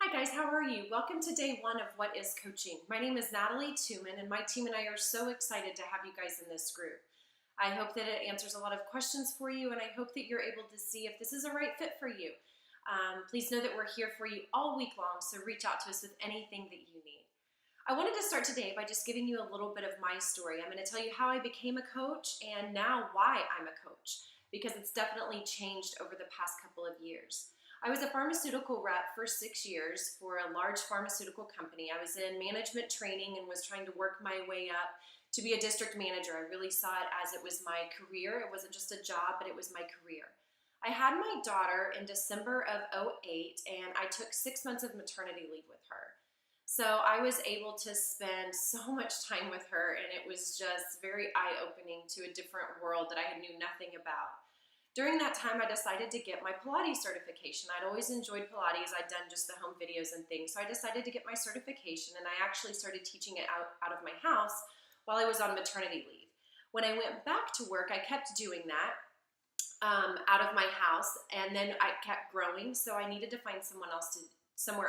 Hi guys, how are you? Welcome to day one of What is Coaching. My name is Natalie Tuman and my team and I are so excited to have you guys in this group. I hope that it answers a lot of questions for you and I hope that you're able to see if this is a right fit for you. Please know that we're here for you all week long, so reach out to us with anything that you need. I wanted to start today by just giving you a little bit of my story. I'm going to tell you how I became a coach and now why I'm a coach, because it's definitely changed over the past couple of years. I was a pharmaceutical rep for 6 years for a large pharmaceutical company. I was in management training and was trying to work my way up to be a district manager. I really saw it as it was my career. It wasn't just a job, but it was my career. I had my daughter in December of '08 and I took 6 months of maternity leave with her. So I was able to spend so much time with her and it was just very eye-opening to a different world that I knew nothing about. During that time, I decided to get my Pilates certification. I'd always enjoyed Pilates. I'd done just the home videos and things. So I decided to get my certification and I actually started teaching it out of my house while I was on maternity leave. When I went back to work, I kept doing that out of my house, and then I kept growing, so I needed to find somewhere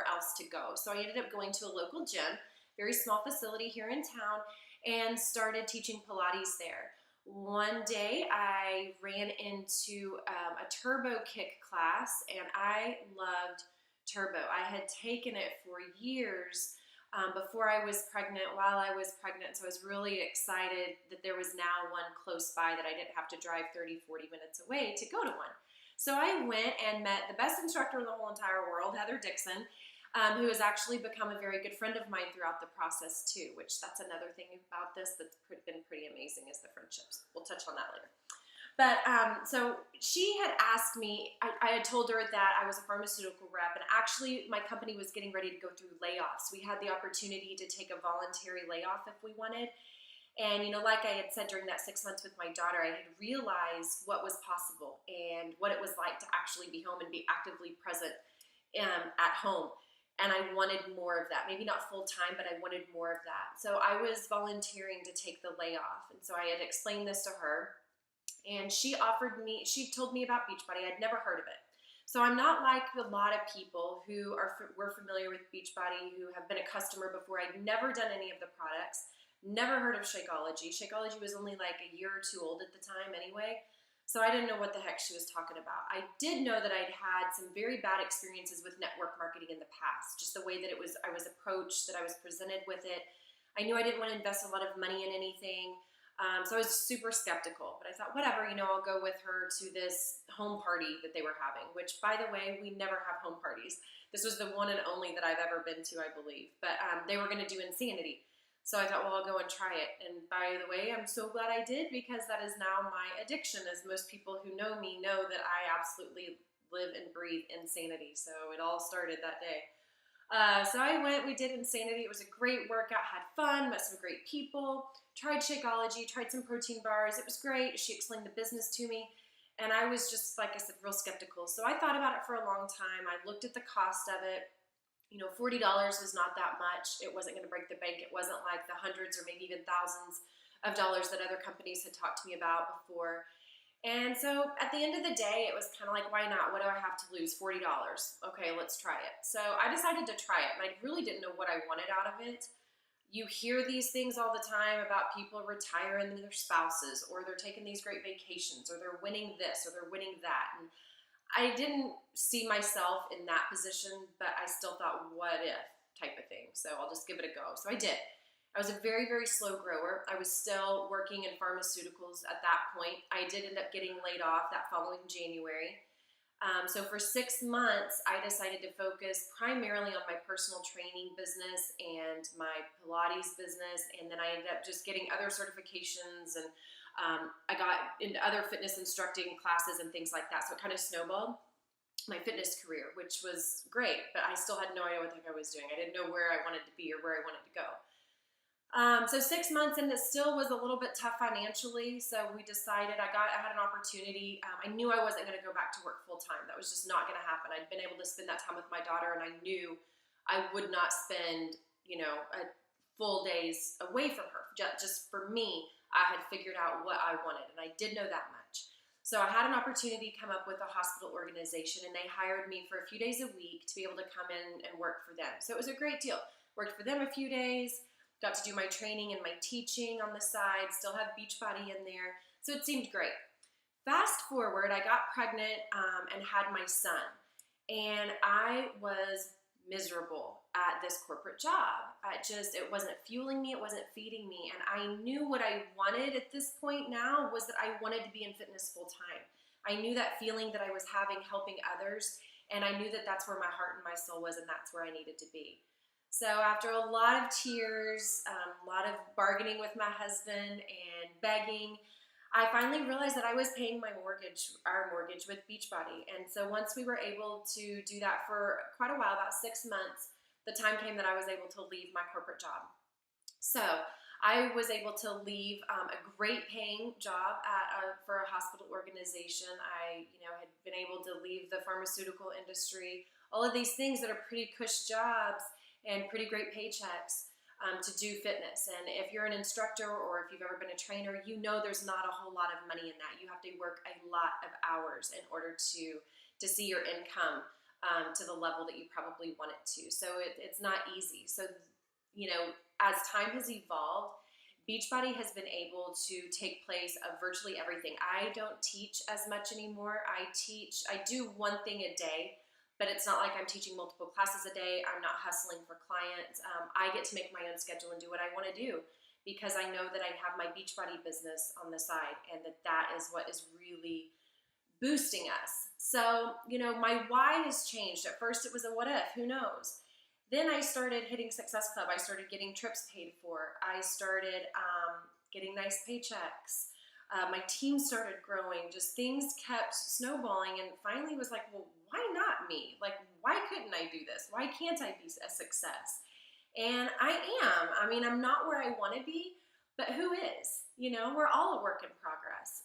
else to go. So I ended up going to a local gym, very small facility here in town, and started teaching Pilates there. One day I ran into a turbo kick class and I loved turbo. I had taken it for years before I was pregnant, while I was pregnant, so I was really excited that there was now one close by that I didn't have to drive 30-40 minutes away to go to one. So I went and met the best instructor in the whole entire world, Heather Dixon, who has actually become a very good friend of mine throughout the process too, which that's another thing about this that's been pretty amazing is the friendships. We'll touch on that later. But so she had asked me, I had told her that I was a pharmaceutical rep and actually my company was getting ready to go through layoffs. We had the opportunity to take a voluntary layoff if we wanted. And, like I had said during that 6 months with my daughter, I had realized what was possible and what it was like to actually be home and be actively present at home. And I wanted more of that. Maybe not full time, but I wanted more of that. So I was volunteering to take the layoff. And so I had explained this to her. And she told me about Beachbody. I'd never heard of it. So I'm not like a lot of people who were familiar with Beachbody, who have been a customer before. I'd never done any of the products, never heard of Shakeology. Shakeology was only like a year or two old at the time anyway. So I didn't know what the heck she was talking about. I did know that I'd had some very bad experiences with network marketing in the past, just the way that I was approached, that I was presented with it. I knew I didn't want to invest a lot of money in anything. So I was super skeptical, but I thought, whatever, I'll go with her to this home party that they were having, which, by the way, we never have home parties. This was the one and only that I've ever been to, I believe. But they were going to do Insanity. So I thought, well, I'll go and try it. And by the way, I'm so glad I did, because that is now my addiction, as most people who know me know that I absolutely live and breathe Insanity. So it all started that day. So I went, we did Insanity. It was a great workout, had fun, met some great people, tried Shakeology, tried some protein bars. It was great. She explained the business to me. And I was just, like I said, real skeptical. So I thought about it for a long time. I looked at the cost of it. $40 was not that much. It wasn't going to break the bank. It wasn't like the hundreds or maybe even thousands of dollars that other companies had talked to me about before. And so at the end of the day, it was kind of like, why not? What do I have to lose? $40. Okay, let's try it. So I decided to try it, and I really didn't know what I wanted out of it. You hear these things all the time about people retiring their spouses, or they're taking these great vacations, or they're winning this, or they're winning that. And I didn't see myself in that position, but I still thought, what if type of thing. So I'll just give it a go. So I did. I was a very, very slow grower. I was still working in pharmaceuticals at that point. I did end up getting laid off that following January. So for 6 months, I decided to focus primarily on my personal training business and my Pilates business. And then I ended up just getting other certifications, and I got into other fitness instructing classes and things like that. So it kind of snowballed my fitness career, which was great, but I still had no idea what the heck I was doing. I didn't know where I wanted to be or where I wanted to go. So 6 months, and it still was a little bit tough financially. So we decided, I had an opportunity. I knew I wasn't going to go back to work full time. That was just not going to happen. I'd been able to spend that time with my daughter, and I knew I would not spend, a full days away from her. Just for me, I had figured out what I wanted, and I did know that much. So I had an opportunity come up with a hospital organization, and they hired me for a few days a week to be able to come in and work for them. So it was a great deal. Worked for them a few days, got to do my training and my teaching on the side, still have Beachbody in there. So it seemed great. Fast forward, I got pregnant and had my son. And I was miserable at this corporate job. It wasn't fueling me, it wasn't feeding me. And I knew what I wanted at this point now was that I wanted to be in fitness full time. I knew that feeling that I was having helping others, and I knew that that's where my heart and my soul was, and that's where I needed to be. So after a lot of tears, a lot of bargaining with my husband and begging, I finally realized that I was paying our mortgage with Beachbody. And so once we were able to do that for quite a while, about 6 months, the time came that I was able to leave my corporate job. So I was able to leave a great paying job for a hospital organization. I had been able to leave the pharmaceutical industry, all of these things that are pretty cush jobs and pretty great paychecks. To do fitness. And if you're an instructor or if you've ever been a trainer, you know there's not a whole lot of money in that. You have to work a lot of hours in order to see your income to the level that you probably want it to. So it's not easy. So, as time has evolved, Beachbody has been able to take place of virtually everything. I don't teach as much anymore. I do one thing a day, but it's not like I'm teaching multiple classes a day. I'm not hustling for clients. I get to make my own schedule and do what I want to do because I know that I have my Beachbody business on the side, and that is what is really boosting us. So, my why has changed. At first it was a what if, who knows? Then I started hitting Success Club. I started getting trips paid for. I started getting nice paychecks. My team started growing. Just things kept snowballing, and finally was like, well, why not me? Like, why couldn't I do this? Why can't I be a success? And I am. I mean, I'm not where I want to be, but who is? We're all a work in progress.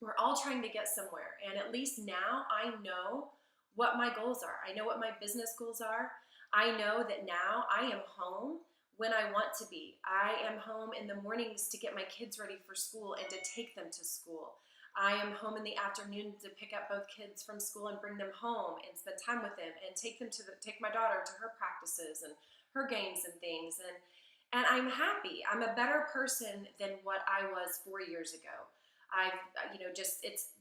We're all trying to get somewhere. And at least now I know what my goals are. I know what my business goals are. I know that now I am home when I want to be. I am home in the mornings to get my kids ready for school and to take them to school. I am home in the afternoon to pick up both kids from school and bring them home and spend time with them and take my daughter to her practices and her games and things. And I'm happy. I'm a better person than what I was 4 years ago.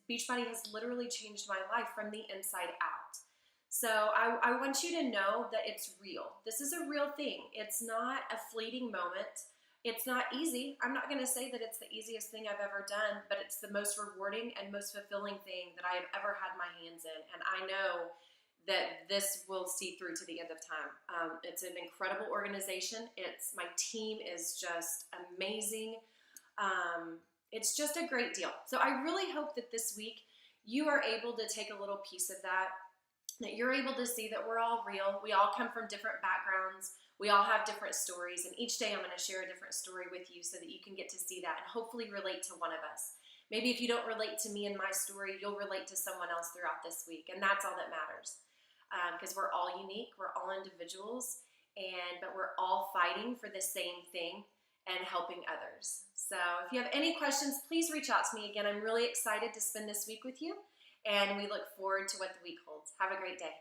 Beachbody has literally changed my life from the inside out. So I want you to know that it's real. This is a real thing. It's not a fleeting moment. It's not easy. I'm not going to say that it's the easiest thing I've ever done, but it's the most rewarding and most fulfilling thing that I have ever had my hands in. And I know that this will see through to the end of time. It's an incredible organization. My team is just amazing. It's just a great deal. So I really hope that this week you are able to take a little piece of that you're able to see that we're all real. We all come from different backgrounds. We all have different stories, and each day I'm going to share a different story with you so that you can get to see that and hopefully relate to one of us. Maybe if you don't relate to me and my story, you'll relate to someone else throughout this week, and that's all that matters. Because we're all unique, we're all individuals, but we're all fighting for the same thing and helping others. So if you have any questions, please reach out to me. Again, I'm really excited to spend this week with you, and we look forward to what the week holds. Have a great day.